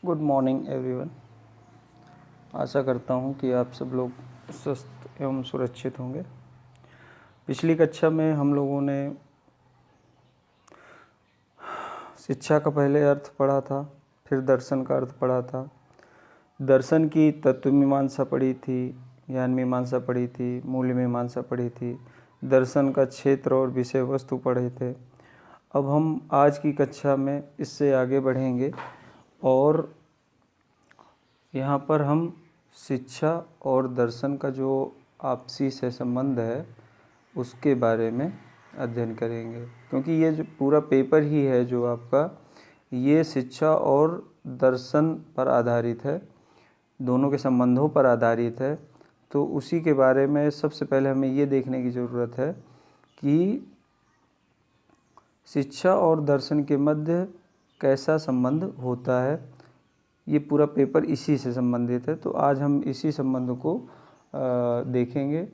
Good morning everyone. आशा करता हूँ कि आप सब लोग स्वस्थ एवं सुरक्षित होंगे। पिछली कक्षा में हम लोगों ने शिक्षा का पहले अर्थ पढ़ा था, फिर दर्शन का अर्थ पढ़ा था, दर्शन की तत्व मीमांसा पढ़ी थी, ज्ञान मीमांसा पढ़ी थी, मूल्य मीमांसा पढ़ी थी, दर्शन का क्षेत्र और विषय वस्तु पढ़े थे। अब हम आज की कक्षा में इससे आगे बढ़ेंगे और यहाँ पर हम शिक्षा और दर्शन का जो आपसी से संबंध है उसके बारे में अध्ययन करेंगे, क्योंकि ये जो पूरा पेपर ही है जो आपका, ये शिक्षा और दर्शन पर आधारित है, दोनों के संबंधों पर आधारित है। तो उसी के बारे में सबसे पहले हमें ये देखने की ज़रूरत है कि शिक्षा और दर्शन के मध्य कैसा संबंध होता है। ये पूरा पेपर इसी से संबंधित है, तो आज हम इसी संबंध को देखेंगे।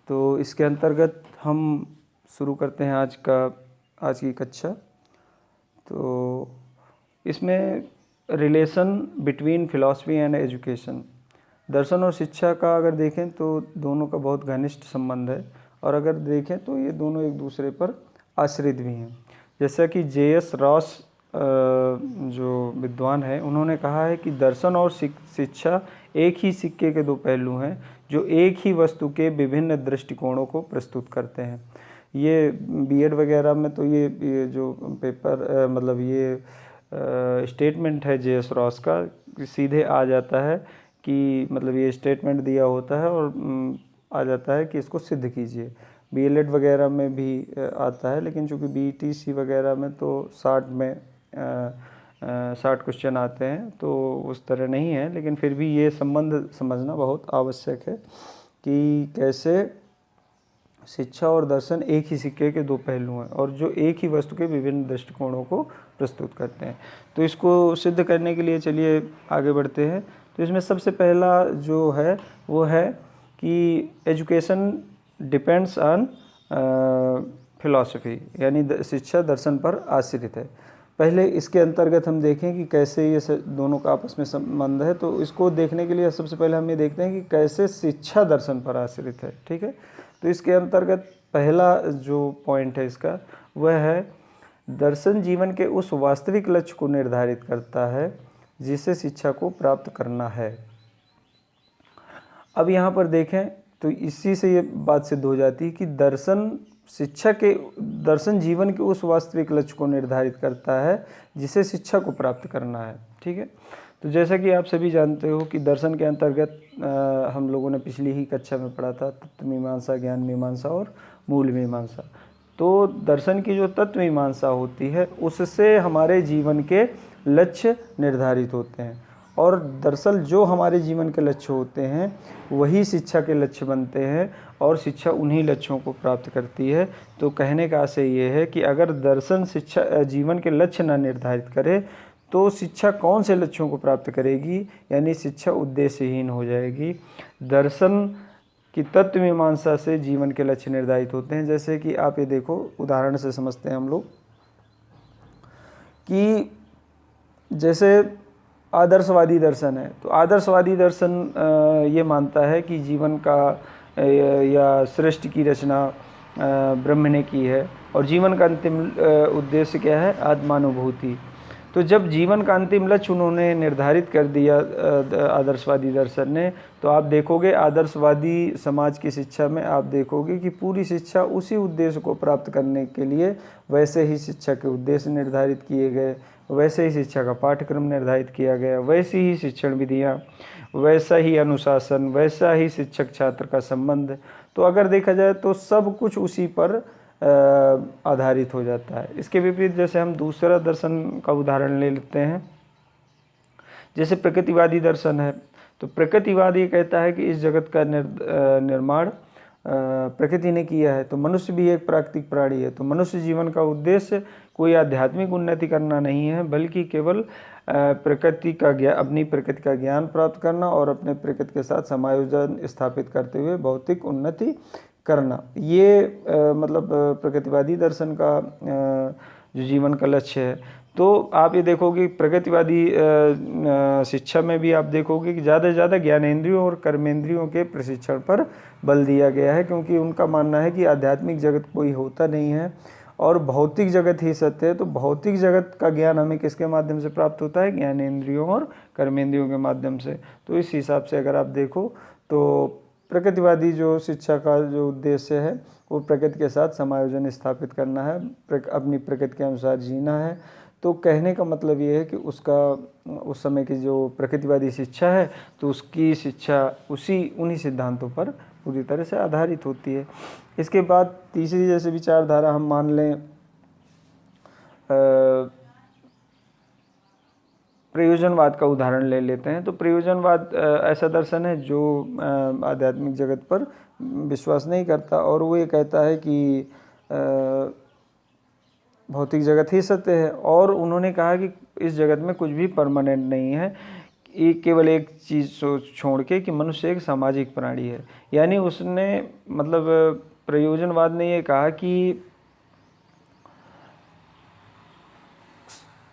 तो इसके अंतर्गत हम शुरू करते हैं आज की कक्षा। तो इसमें relation between philosophy and education, दर्शन और शिक्षा का अगर देखें तो दोनों का बहुत घनिष्ठ संबंध है, और अगर देखें तो ये दोनों एक दूसरे पर आश्रित भी हैं। जैसा कि जे.एस. रॉस जो विद्वान है, उन्होंने कहा है कि दर्शन और शिक्षा एक ही सिक्के के दो पहलू हैं जो एक ही वस्तु के विभिन्न दृष्टिकोणों को प्रस्तुत करते हैं। ये बीएड वगैरह में तो ये जो पेपर मतलब ये स्टेटमेंट है जे.एस. रॉस का, सीधे आ जाता है कि मतलब ये स्टेटमेंट दिया होता है और आ जाता है कि इसको सिद्ध कीजिए। बीएलएड वगैरह में भी आता है, लेकिन चूँकि बीटीसी वगैरह में तो 60 क्वेश्चन आते हैं तो उस तरह नहीं है, लेकिन फिर भी ये संबंध समझना बहुत आवश्यक है कि कैसे शिक्षा और दर्शन एक ही सिक्के के दो पहलू हैं और जो एक ही वस्तु के विभिन्न दृष्टिकोणों को प्रस्तुत करते हैं। तो इसको सिद्ध करने के लिए चलिए आगे बढ़ते हैं। तो इसमें सबसे पहला जो है वो है कि एजुकेशन डिपेंड्स ऑन फिलॉसफी, यानी शिक्षा दर्शन पर आश्रित है। पहले इसके अंतर्गत हम देखें कि कैसे ये दोनों का आपस में संबंध है। तो इसको देखने के लिए सबसे पहले हम ये देखते हैं कि कैसे शिक्षा दर्शन पर आश्रित है। ठीक है, तो इसके अंतर्गत पहला जो पॉइंट है इसका वह है दर्शन जीवन के उस वास्तविक लक्ष्य को निर्धारित करता है जिसे शिक्षा को प्राप्त करना है। अब यहाँ पर देखें तो इसी से ये बात सिद्ध हो जाती है कि दर्शन जीवन के उस वास्तविक लक्ष्य को निर्धारित करता है जिसे शिक्षा को प्राप्त करना है। ठीक है, तो जैसा कि आप सभी जानते हो कि दर्शन के अंतर्गत हम लोगों ने पिछली ही कक्षा में पढ़ा था तत्व मीमांसा, ज्ञान मीमांसा और मूल मीमांसा। तो दर्शन की जो तत्व मीमांसा होती है उससे हमारे जीवन के लक्ष्य निर्धारित होते हैं, और दरअसल जो हमारे जीवन के लक्ष्य होते हैं वही शिक्षा के लक्ष्य बनते हैं और शिक्षा उन्हीं लक्ष्यों को प्राप्त करती है। तो कहने का आशय ये है कि अगर दर्शन शिक्षा जीवन के लक्ष्य न निर्धारित करे तो शिक्षा कौन से लक्ष्यों को प्राप्त करेगी, यानी शिक्षा उद्देश्यहीन हो जाएगी। दर्शन की तत्व मीमांसा से जीवन के लक्ष्य निर्धारित होते हैं। जैसे कि आप ये देखो, उदाहरण से समझते हैं हम लोग कि जैसे आदर्शवादी दर्शन है, तो आदर्शवादी दर्शन ये मानता है कि जीवन का या सृष्टि की रचना ब्रह्म ने की है और जीवन का अंतिम उद्देश्य क्या है, आत्मानुभूति। तो जब जीवन का अंतिम लक्ष्य उन्होंने निर्धारित कर दिया आदर्शवादी दर्शन ने, तो आप देखोगे आदर्शवादी समाज की शिक्षा में आप देखोगे कि पूरी शिक्षा उसी उद्देश्य को प्राप्त करने के लिए वैसे ही शिक्षा के उद्देश्य निर्धारित किए गए, वैसे ही शिक्षा का पाठ्यक्रम निर्धारित किया गया, वैसी ही शिक्षण विधियाँ, वैसा ही अनुशासन, वैसा ही शिक्षक छात्र का संबंध। तो अगर देखा जाए तो सब कुछ उसी पर आधारित हो जाता है। इसके विपरीत जैसे हम दूसरा दर्शन का उदाहरण ले लेते हैं, जैसे प्रकृतिवादी दर्शन है। तो प्रकृतिवादी कहता है कि इस जगत का निर्माण प्रकृति ने किया है, तो मनुष्य भी एक प्राकृतिक प्राणी है। तो मनुष्य जीवन का उद्देश्य कोई आध्यात्मिक उन्नति करना नहीं है, बल्कि केवल अपनी प्रकृति का ज्ञान प्राप्त करना और अपने प्रकृति के साथ समायोजन स्थापित करते हुए भौतिक उन्नति करना। ये मतलब प्रकृतिवादी दर्शन का जो जीवन का लक्ष्य है। तो आप ये देखोगे प्रगतिवादी शिक्षा में भी आप देखोगे कि ज़्यादा से ज़्यादा ज्ञानेंद्रियों और कर्मेंद्रियों के प्रशिक्षण पर बल दिया गया है, क्योंकि उनका मानना है कि आध्यात्मिक जगत कोई होता नहीं है और भौतिक जगत ही सत्य है। तो भौतिक जगत का ज्ञान हमें किसके माध्यम से प्राप्त होता है? ज्ञानेंद्रियों और कर्मेंद्रियों के माध्यम से। तो इस हिसाब से अगर आप देखो तो प्रकृतिवादी जो शिक्षा का जो उद्देश्य है वो प्रकृति के साथ समायोजन स्थापित करना है, अपनी प्रकृति के अनुसार जीना है। तो कहने का मतलब ये है कि उसका उस समय की जो प्रकृतिवादी शिक्षा है तो उसकी शिक्षा उन्हीं सिद्धांतों पर पूरी तरह से आधारित होती है। इसके बाद तीसरी जैसे विचारधारा हम मान लें प्रयोजनवाद का उदाहरण ले लेते हैं। तो प्रयोजनवाद ऐसा दर्शन है जो आध्यात्मिक जगत पर विश्वास नहीं करता और वो ये कहता है कि भौतिक जगत ही सत्य है और उन्होंने कहा कि इस जगत में कुछ भी परमानेंट नहीं है, केवल एक चीज़ छोड़ के कि मनुष्य एक सामाजिक प्राणी है। यानी उसने मतलब प्रयोजनवाद ने ये कहा कि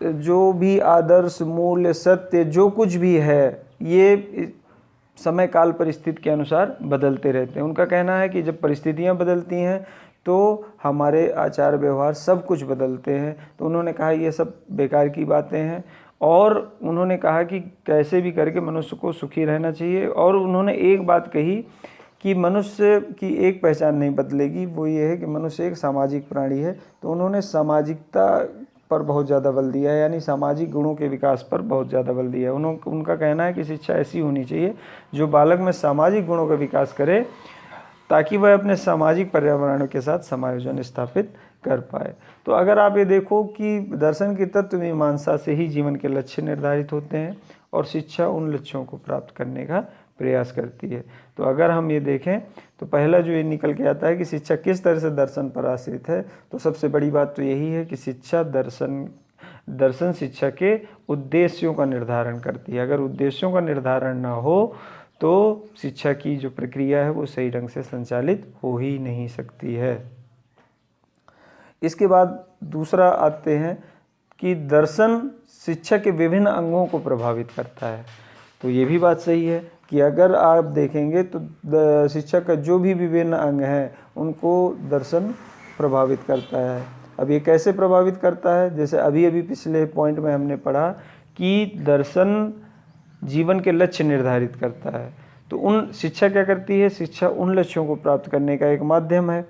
जो भी आदर्श मूल्य सत्य जो कुछ भी है ये समय काल परिस्थिति के अनुसार बदलते रहते हैं। उनका कहना है कि जब परिस्थितियां बदलती हैं तो हमारे आचार व्यवहार सब कुछ बदलते हैं। तो उन्होंने कहा ये सब बेकार की बातें हैं और उन्होंने कहा कि कैसे भी करके मनुष्य को सुखी रहना चाहिए। और उन्होंने एक बात कही कि मनुष्य की एक पहचान नहीं बदलेगी, वो ये है कि मनुष्य एक सामाजिक प्राणी है। तो उन्होंने सामाजिकता पर बहुत ज़्यादा बल दिया है, यानी सामाजिक गुणों के विकास पर बहुत ज़्यादा बल दिया है। उनका कहना है कि शिक्षा ऐसी होनी चाहिए जो बालक में सामाजिक गुणों का विकास करे ताकि वह अपने सामाजिक पर्यावरण के साथ समायोजन स्थापित कर पाए। तो अगर आप ये देखो कि दर्शन की तत्व मीमांसा से ही जीवन के लक्ष्य निर्धारित होते हैं और शिक्षा उन लक्ष्यों को प्राप्त करने का प्रयास करती है। तो अगर हम ये देखें तो पहला जो ये निकल के आता है कि शिक्षा किस तरह से दर्शन पर आश्रित है, तो सबसे बड़ी बात तो यही है कि शिक्षा दर्शन शिक्षा के उद्देश्यों का निर्धारण करती है। अगर उद्देश्यों का निर्धारण ना हो तो शिक्षा की जो प्रक्रिया है वो सही ढंग से संचालित हो ही नहीं सकती है। इसके बाद दूसरा आते हैं कि दर्शन शिक्षा के विभिन्न अंगों को प्रभावित करता है। तो ये भी बात सही है कि अगर आप देखेंगे तो शिक्षा का जो भी विभिन्न अंग हैं उनको दर्शन प्रभावित करता है। अब ये कैसे प्रभावित करता है? जैसे अभी पिछले पॉइंट में हमने पढ़ा कि दर्शन जीवन के लक्ष्य निर्धारित करता है। तो शिक्षा क्या करती है? शिक्षा उन लक्ष्यों को प्राप्त करने का एक माध्यम है।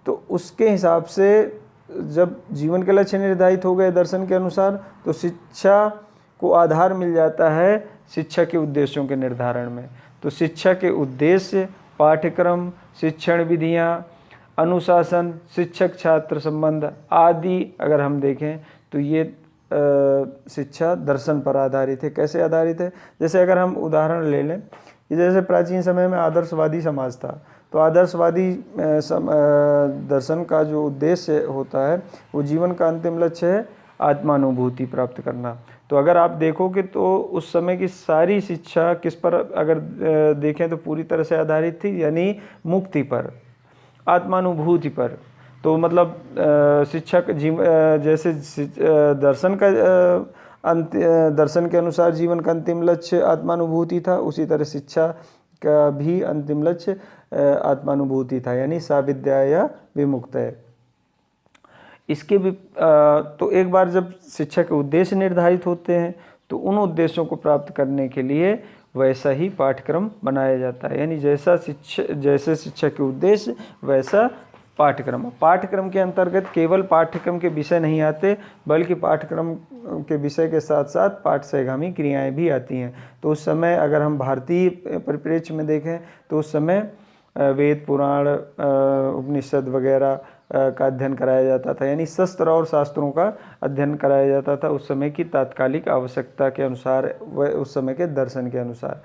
तो उसके हिसाब से जब जीवन के लक्ष्य निर्धारित हो गए दर्शन के अनुसार तो शिक्षा को आधार मिल जाता है शिक्षा के उद्देश्यों के निर्धारण में। तो शिक्षा के उद्देश्य, पाठ्यक्रम, शिक्षण विधियाँ, अनुशासन, शिक्षक छात्र संबंध आदि अगर हम देखें तो ये शिक्षा दर्शन पर आधारित है। कैसे आधारित है? जैसे अगर हम उदाहरण ले लें कि जैसे प्राचीन समय में आदर्शवादी समाज था, तो आदर्शवादी दर्शन का जो उद्देश्य होता है वो जीवन का अंतिम लक्ष्य है आत्मानुभूति प्राप्त करना। तो अगर आप देखोगे तो उस समय की सारी शिक्षा किस पर अगर देखें तो पूरी तरह से आधारित थी, यानी मुक्ति पर, आत्मानुभूति पर। तो मतलब शिक्षा जैसे दर्शन के अनुसार जीवन का अंतिम लक्ष्य आत्मानुभूति था, उसी तरह शिक्षा का भी अंतिम लक्ष्य आत्मानुभूति था, यानी साविद्या या विमुक्तय। इसके भी तो एक बार जब शिक्षा के उद्देश्य निर्धारित होते हैं तो उन उद्देश्यों को प्राप्त करने के लिए वैसा ही पाठ्यक्रम बनाया जाता है, यानी जैसे शिक्षा के उद्देश्य वैसा पाठ्यक्रम के अंतर्गत केवल पाठ्यक्रम के विषय नहीं आते बल्कि पाठ्यक्रम के विषय के साथ साथ पाठ्यगामी क्रियाएं भी आती हैं। तो उस समय अगर हम भारतीय परिप्रेक्ष्य में देखें तो उस समय वेद पुराण उपनिषद वगैरह का अध्ययन कराया जाता था, यानी शस्त्र और शास्त्रों का अध्ययन कराया जाता था उस समय की तात्कालिक आवश्यकता के अनुसार, उस समय के दर्शन के अनुसार।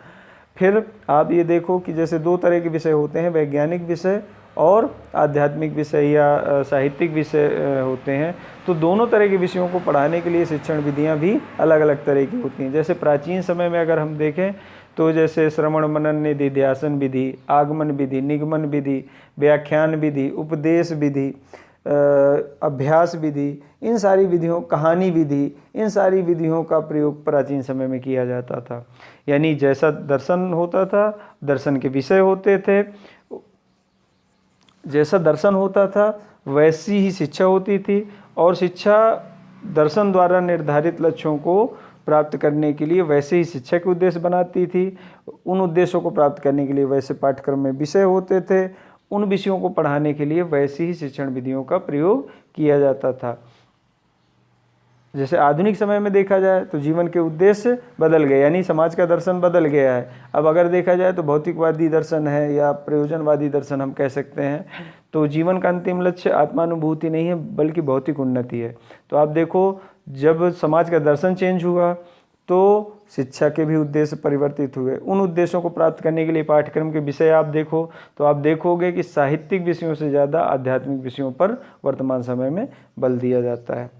फिर आप ये देखो कि जैसे दो तरह के विषय होते हैं, वैज्ञानिक विषय और आध्यात्मिक विषय या साहित्यिक विषय होते हैं। तो दोनों तरह के विषयों को पढ़ाने के लिए शिक्षण विधियां भी अलग अलग तरह की होती हैं। जैसे प्राचीन समय में अगर हम देखें तो जैसे श्रवण मनन निधिध्यासन विधि, आगमन विधि, निगमन विधि, व्याख्यान विधि, उपदेश विधि, अभ्यास विधि, इन सारी विधियों, कहानी विधि, इन सारी विधियों का प्रयोग प्राचीन समय में किया जाता था। यानी जैसा दर्शन होता था, दर्शन के विषय होते थे, जैसा दर्शन होता था वैसी ही शिक्षा होती थी, और शिक्षा दर्शन द्वारा निर्धारित लक्ष्यों को प्राप्त करने के लिए वैसे ही शिक्षा के उद्देश्य बनाती थी। उन उद्देश्यों को प्राप्त करने के लिए वैसे पाठ्यक्रम में विषय होते थे, उन विषयों को पढ़ाने के लिए वैसी ही शिक्षण विधियों का प्रयोग किया जाता था। जैसे आधुनिक समय में देखा जाए तो जीवन के उद्देश्य बदल गए, यानी समाज का दर्शन बदल गया है। अब अगर देखा जाए तो भौतिकवादी दर्शन है या प्रयोजनवादी दर्शन हम कह सकते हैं। तो जीवन का अंतिम लक्ष्य आत्मानुभूति नहीं है बल्कि भौतिक उन्नति है। तो आप देखो, जब समाज का दर्शन चेंज हुआ तो शिक्षा के भी उद्देश्य परिवर्तित हुए। उन उद्देश्यों को प्राप्त करने के लिए पाठ्यक्रम के विषय आप देखो तो आप देखोगे कि साहित्यिक विषयों से ज़्यादा आध्यात्मिक विषयों पर वर्तमान समय में बल दिया जाता है।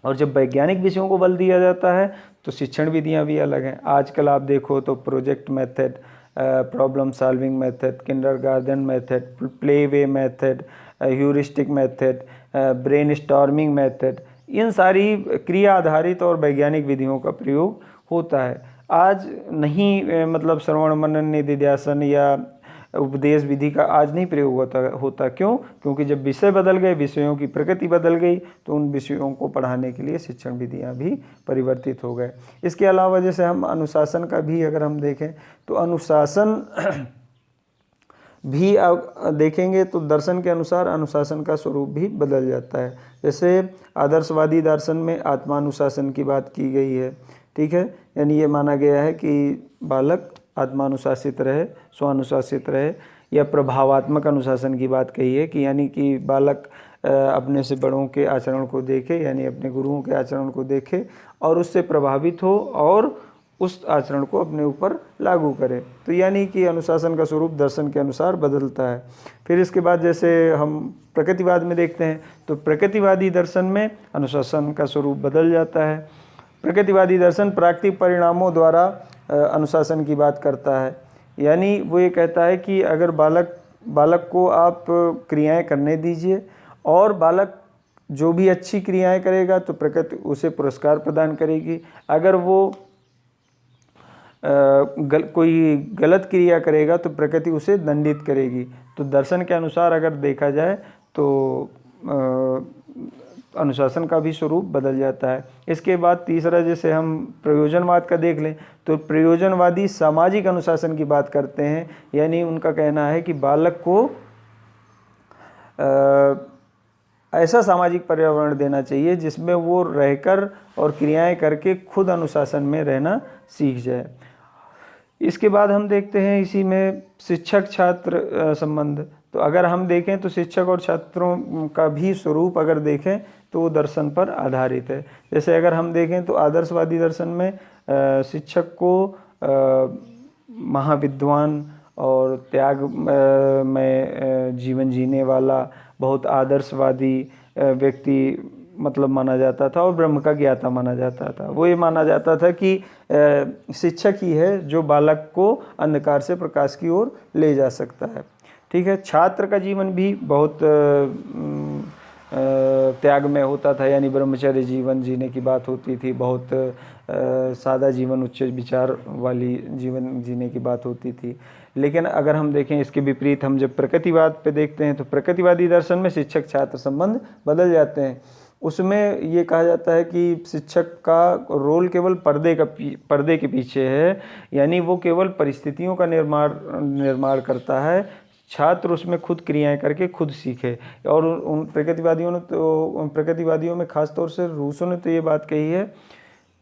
और जब वैज्ञानिक विषयों को बल दिया जाता है तो शिक्षण विधियाँ भी अलग हैं। आजकल आप देखो तो project method, problem solving method, kindergarten method, play way method, heuristic method, brainstorming method, इन सारी क्रिया आधारित और वैज्ञानिक विधियों का प्रयोग होता है। आज नहीं मतलब श्रवण मनन निधिध्यासन या उपदेश विधि का आज नहीं प्रयोग होता। क्यों? क्योंकि जब विषय बदल गए, विषयों की प्रकृति बदल गई, तो उन विषयों को पढ़ाने के लिए शिक्षण विधियाँ भी परिवर्तित हो गए। इसके अलावा जैसे हम अनुशासन का भी अगर हम देखें तो अनुशासन भी देखेंगे तो दर्शन के अनुसार अनुशासन का स्वरूप भी बदल जाता है। जैसे आदर्शवादी दर्शन में आत्मानुशासन की बात की गई है, ठीक है। यानी ये माना गया है कि बालक आत्मानुशासित रहे, स्वानुशासित रहे, या प्रभावात्मक अनुशासन की बात कही है कि यानी कि बालक अपने से बड़ों के आचरण को देखे, यानी अपने गुरुओं के आचरण को देखे और उससे प्रभावित हो और उस आचरण को अपने ऊपर लागू करे। तो यानी कि अनुशासन का स्वरूप दर्शन के अनुसार बदलता है। फिर इसके बाद जैसे हम प्रकृतिवाद में देखते हैं तो प्रकृतिवादी दर्शन में अनुशासन का स्वरूप बदल जाता है। प्रकृतिवादी दर्शन प्राकृतिक परिणामों द्वारा अनुशासन की बात करता है। यानी वो ये कहता है कि अगर बालक को आप क्रियाएं करने दीजिए और बालक जो भी अच्छी क्रियाएं करेगा तो प्रकृति उसे पुरस्कार प्रदान करेगी। अगर वो कोई गलत क्रिया करेगा तो प्रकृति उसे दंडित करेगी। तो दर्शन के अनुसार अगर देखा जाए तो अनुशासन का भी स्वरूप बदल जाता है। इसके बाद तीसरा जैसे हम प्रयोजनवाद का देख लें तो प्रयोजनवादी सामाजिक अनुशासन की बात करते हैं। यानी उनका कहना है कि बालक को ऐसा सामाजिक पर्यावरण देना चाहिए जिसमें वो रहकर और क्रियाएं करके खुद अनुशासन में रहना सीख जाए। इसके बाद हम देखते हैं इसी में शिक्षक छात्र संबंध। तो अगर हम देखें तो शिक्षक और छात्रों का भी स्वरूप अगर देखें तो वो दर्शन पर आधारित है। जैसे अगर हम देखें तो आदर्शवादी दर्शन में शिक्षक को महाविद्वान और त्याग में जीवन जीने वाला बहुत आदर्शवादी व्यक्ति मतलब माना जाता था और ब्रह्म का ज्ञाता माना जाता था। वो ये माना जाता था कि शिक्षक ही है जो बालक को अंधकार से प्रकाश की ओर ले जा सकता है, ठीक है। छात्र का जीवन भी बहुत त्याग में होता था, यानी ब्रह्मचर्य जीवन जीने की बात होती थी। बहुत सादा जीवन, उच्च विचार वाली जीवन जीने की बात होती थी। लेकिन अगर हम देखें इसके विपरीत, हम जब प्रकृतिवाद पे देखते हैं तो प्रकृतिवादी दर्शन में शिक्षक छात्र संबंध बदल जाते हैं। उसमें ये कहा जाता है कि शिक्षक का रोल केवल पर्दे के पीछे है, यानी वो केवल परिस्थितियों का निर्माण करता है। छात्र उसमें खुद क्रियाएं करके खुद सीखे। और उन प्रकृतिवादियों में खास तौर से रूसों ने तो ये बात कही है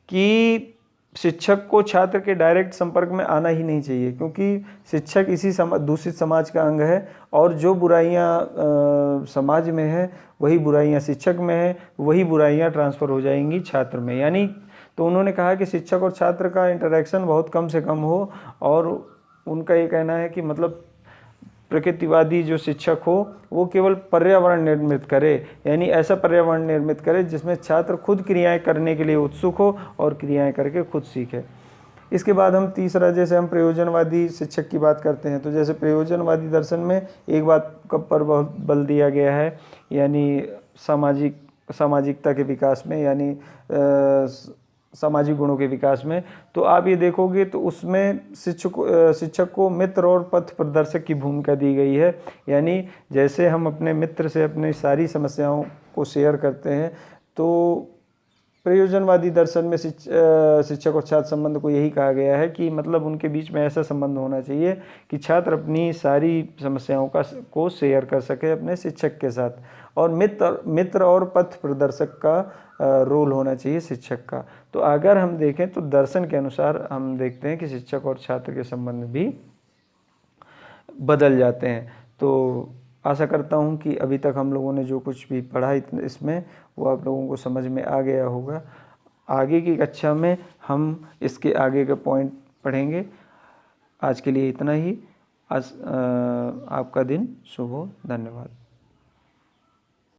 कि शिक्षक को छात्र के डायरेक्ट संपर्क में आना ही नहीं चाहिए, क्योंकि शिक्षक इसी दूषित समाज का अंग है और जो बुराइयां समाज में है वही बुराइयां शिक्षक में है, वही बुराइयां ट्रांसफ़र हो जाएंगी छात्र में। यानी तो उन्होंने कहा कि शिक्षक और छात्र का इंटरेक्शन बहुत कम से कम हो। और उनका ये कहना है कि मतलब प्रकृतिवादी जो शिक्षक हो वो केवल पर्यावरण निर्मित करे, यानी ऐसा पर्यावरण निर्मित करे जिसमें छात्र खुद क्रियाएं करने के लिए उत्सुक हो और क्रियाएं करके खुद सीखे। इसके बाद हम तीसरा, जैसे हम प्रयोजनवादी शिक्षक की बात करते हैं, तो जैसे प्रयोजनवादी दर्शन में एक बात पर बहुत बल दिया गया है, यानी सामाजिकता के विकास में, यानी सामाजिक गुणों के विकास में। तो आप ये देखोगे तो उसमें शिक्षक को मित्र और पथ प्रदर्शक की भूमिका दी गई है। यानी जैसे हम अपने मित्र से अपनी सारी समस्याओं को शेयर करते हैं, तो प्रयोजनवादी दर्शन में शिक्षक और छात्र संबंध को यही कहा गया है कि मतलब उनके बीच में ऐसा संबंध होना चाहिए कि छात्र अपनी सारी समस्याओं को शेयर कर सके अपने शिक्षक के साथ, और मित्र और पथ प्रदर्शक का रोल होना चाहिए शिक्षक का। तो अगर हम देखें तो दर्शन के अनुसार हम देखते हैं कि शिक्षक और छात्र के संबंध भी बदल जाते हैं। तो आशा करता हूँ कि अभी तक हम लोगों ने जो कुछ भी पढ़ा इसमें वो आप लोगों को समझ में आ गया होगा। आगे की कक्षा में हम इसके आगे के पॉइंट पढ़ेंगे। आज के लिए इतना ही। आज आपका दिन शुभ हो। धन्यवाद।